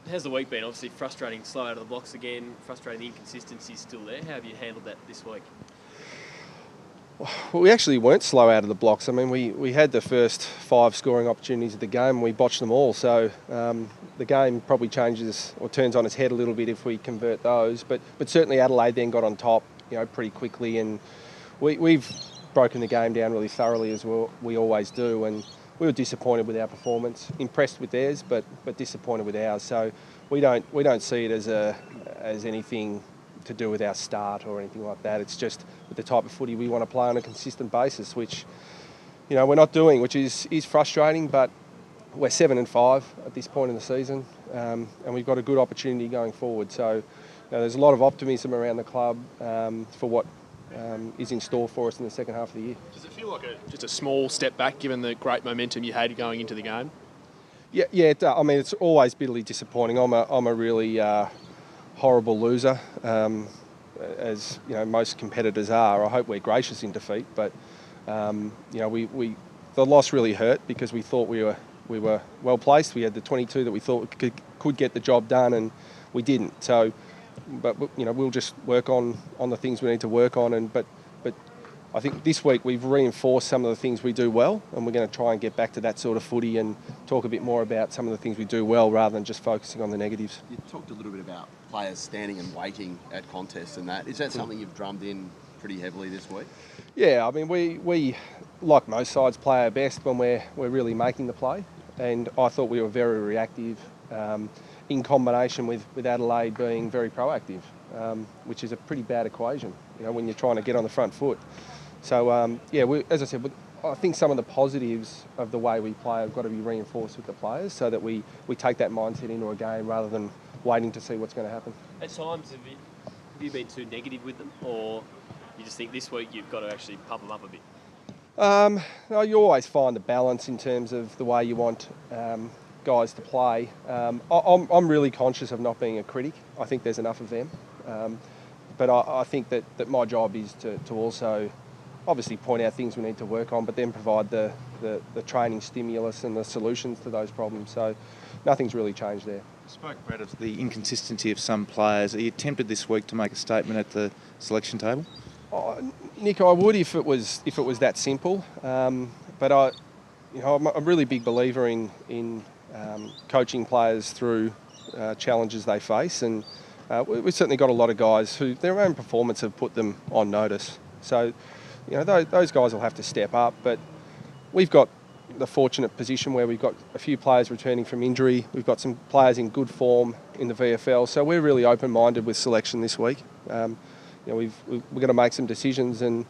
How's the week been? Obviously frustrating, slow out of the blocks again, frustrating the inconsistency's still there. How have you handled that this week? Well, we actually weren't slow out of the blocks. I mean, we had the first 5 scoring opportunities of the game and we botched them all. So the game probably changes or turns on its head a little bit if we convert those. But certainly Adelaide then got on top, pretty quickly, and we've broken the game down really thoroughly as we always do. And we were disappointed with our performance, impressed with theirs, but disappointed with ours. So we don't see it as anything to do with our start or anything like that. It's just with the type of footy we want to play on a consistent basis, which we're not doing, which is frustrating. But we're 7-5 at this point in the season, and we've got a good opportunity going forward. So there's a lot of optimism around the club for what is in store for us in the second half of the year. Does it feel like just a small step back given the great momentum you had going into the game? Yeah. I mean, it's always bitterly disappointing. I'm a really horrible loser, as most competitors are. I hope we're gracious in defeat, but the loss really hurt because we thought we were well placed. We had the 22 that we thought could get the job done, and we didn't. So, but we'll just work on the things we need to work on. But I think this week we've reinforced some of the things we do well, and we're going to try and get back to that sort of footy and talk a bit more about some of the things we do well rather than just focusing on the negatives. You talked a little bit about players standing and waiting at contests and that. Is that something you've drummed in pretty heavily this week? Yeah, I mean, we like most sides, play our best when we're really making the play, and I thought we were very reactive in combination with Adelaide being very proactive, which is a pretty bad equation, when you're trying to get on the front foot. So, as I said, I think some of the positives of the way we play have got to be reinforced with the players so that we take that mindset into a game rather than waiting to see what's going to happen. At times, have you been too negative with them, or you just think this week you've got to actually pump them up a bit? No, you always find the balance in terms of the way you want guys to play. I'm really conscious of not being a critic. I think there's enough of them. But I think that my job is to also obviously point out things we need to work on, but then provide the training stimulus and the solutions to those problems. So nothing's really changed there. You spoke, Brad, of the inconsistency of some players. Are you tempted this week to make a statement at the selection table? Nick, I would if it was that simple. But I'm a really big believer in coaching players through challenges they face, and we've certainly got a lot of guys who their own performance have put them on notice. So, those guys will have to step up. But we've got the fortunate position where we've got a few players returning from injury. We've got some players in good form in the VFL. So we're really open-minded with selection this week. We're going to make some decisions, and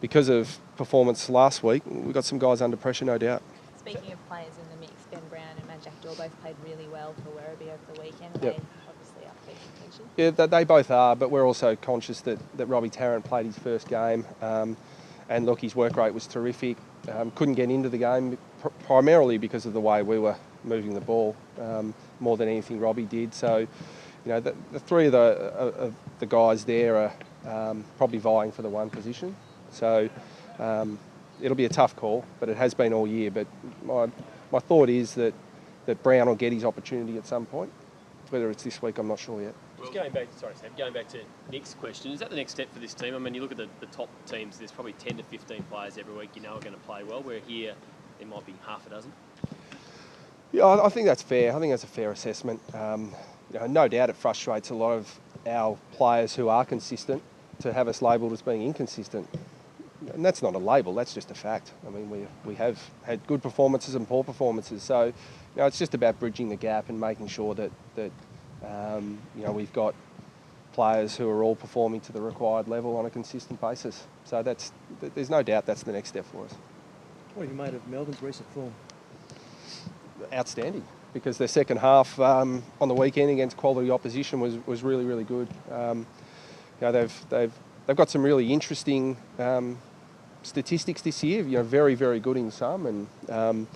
because of performance last week, we've got some guys under pressure, no doubt. Speaking of players in the mix, Ben Brown and Jack Daw both played really well for Werribee over the weekend. Yep. They obviously up for contention. Yeah, they both are, but we're also conscious that Robbie Tarrant played his first game, and look, his work rate was terrific. Couldn't get into the game primarily because of the way we were moving the ball more than anything Robbie did. So, the three of the guys there are probably vying for the one position. So it'll be a tough call, but it has been all year. But my thought is that Brown will get his opportunity at some point. Whether it's this week, I'm not sure yet. Just going back to Nick's question, is that the next step for this team? I mean, you look at the top teams, there's probably 10 to 15 players every week are going to play well, where here there might be half a dozen. Yeah, I think that's fair. I think that's a fair assessment. No doubt it frustrates a lot of our players who are consistent to have us labelled as being inconsistent. And that's not a label, that's just a fact. I mean, we have had good performances and poor performances. So, it's just about bridging the gap and making sure that we've got players who are all performing to the required level on a consistent basis. So there's no doubt that's the next step for us. What have you made of Melbourne's recent form? Outstanding, because their second half on the weekend against quality opposition was really, really good. They've got some really interesting statistics this year. Very, very good in some, and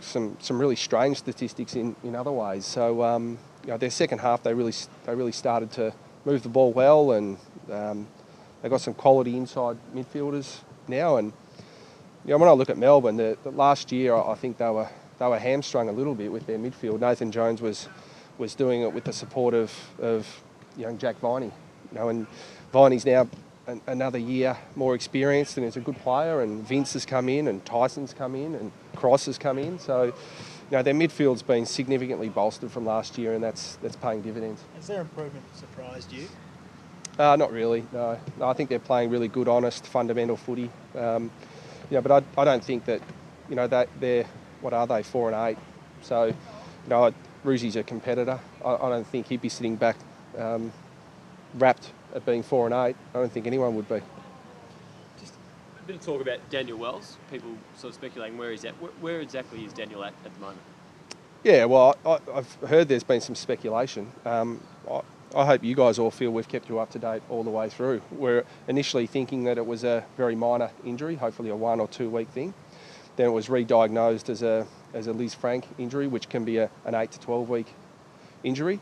some really strange statistics in other ways. So their second half they really started to move the ball well, and they've got some quality inside midfielders now. And when I look at Melbourne, the last year I think they were they were hamstrung a little bit with their midfield. Nathan Jones was doing it with the support of young Jack Viney. And Viney's now another year more experienced and is a good player, and Vince has come in and Tyson's come in and Cross has come in. So their midfield's been significantly bolstered from last year, and that's paying dividends. Has their improvement surprised you? Not really, no. I think they're playing really good, honest, fundamental footy. But I don't think that, that they're, what are they, 4 and 8. So, Ruzzi's a competitor. I don't think he'd be sitting back wrapped at being 4 and 8. I don't think anyone would be. Just a bit of talk about Daniel Wells. People sort of speculating where he's at. Where exactly is Daniel at the moment? Yeah, well, I've heard there's been some speculation. I hope you guys all feel we've kept you up to date all the way through. We're initially thinking that it was a very minor injury, hopefully a 1 or 2 week thing. Then it was re-diagnosed as a Liz Frank injury, which can be an 8 to 12 week injury.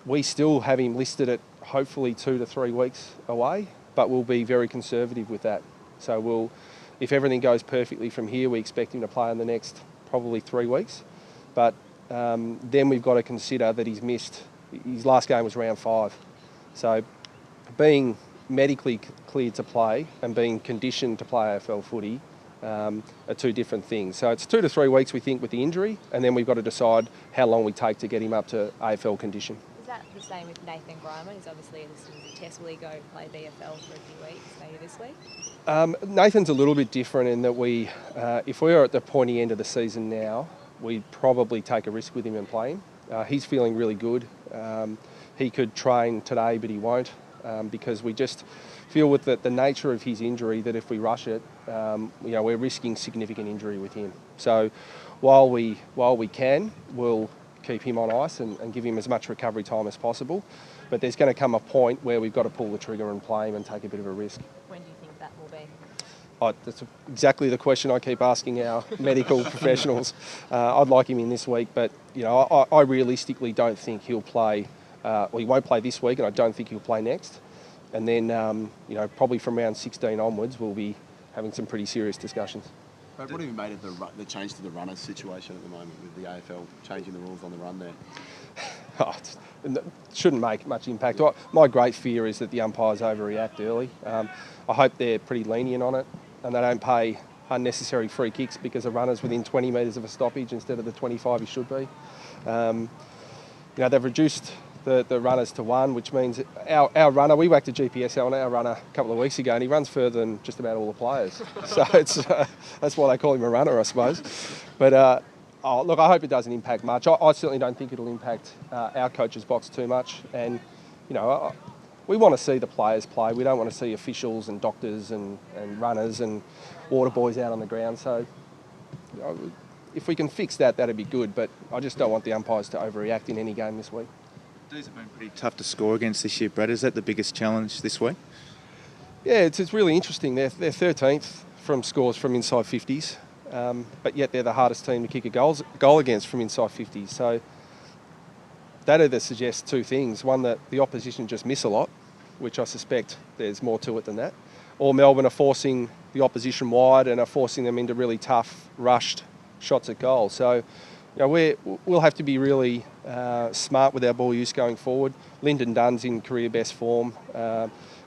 We still have him listed at hopefully 2 to 3 weeks away, but we'll be very conservative with that. So if everything goes perfectly from here, we expect him to play in the next probably 3 weeks. But then we've got to consider that he's missed. His last game was round 5. So being medically cleared to play and being conditioned to play AFL footy are 2 different things. So it's 2 to 3 weeks, we think, with the injury, and then we've got to decide how long we take to get him up to AFL condition. Is that the same with Nathan Grimer? He's obviously listed as a test. Will he go play VFL for a few weeks, maybe this week? Nathan's a little bit different in that if we are at the pointy end of the season now, we'd probably take a risk with him and play him. He's feeling really good. He could train today, but he won't because we just feel with the nature of his injury that if we rush it, we're risking significant injury with him. So while we can, we'll keep him on ice and give him as much recovery time as possible. But there's going to come a point where we've got to pull the trigger and play him and take a bit of a risk. When do you think that will be? That's exactly the question I keep asking our medical professionals. I'd like him in this week, but I realistically don't think he'll play. He won't play this week, and I don't think he'll play next. And then, probably from round 16 onwards, we'll be having some pretty serious discussions. What have you made of the change to the runners situation at the moment with the AFL changing the rules on the run there? It shouldn't make much impact. My great fear is that the umpires overreact early. I hope they're pretty lenient on it and they don't pay unnecessary free kicks because a runner's within 20 metres of a stoppage instead of the 25 he should be. They've reduced the runners to 1, which means our runner, we whacked a GPS on our runner a couple of weeks ago and he runs further than just about all the players. So that's why they call him a runner, I suppose. But look, I hope it doesn't impact much. I certainly don't think it'll impact our coach's box too much. And, we want to see the players play. We don't want to see officials and doctors and runners and water boys out on the ground. So if we can fix that, that'd be good. But I just don't want the umpires to overreact in any game this week. These have been pretty tough to score against this year, Brad. Is that the biggest challenge this week? Yeah, it's really interesting. They're 13th from scores from inside 50s, but yet they're the hardest team to kick a goal against from inside 50s. So that either suggests 2 things. One, that the opposition just miss a lot, which I suspect there's more to it than that. Or Melbourne are forcing the opposition wide and are forcing them into really tough, rushed shots at goal. So we'll have to be really smart with our ball use going forward. Lyndon Dunn's in career best form.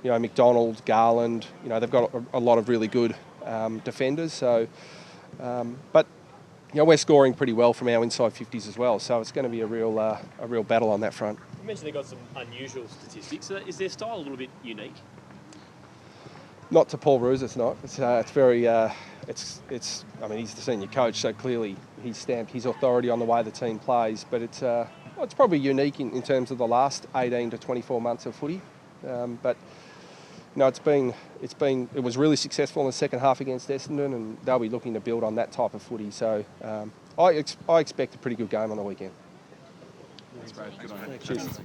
McDonald, Garland, they've got a lot of really good defenders. So, but we're scoring pretty well from our inside 50s as well. So it's going to be a real battle on that front. You mentioned they've got some unusual statistics. Is their style a little bit unique? Not to Paul Roos, it's not. It's very. I mean, he's the senior coach, so clearly he's stamped his authority on the way the team plays. But it's probably unique in terms of the last 18 to 24 months of footy. But it was really successful in the second half against Essendon, and they'll be looking to build on that type of footy. So I expect a pretty good game on the weekend. Thanks, Brad. Good on you. Cheers.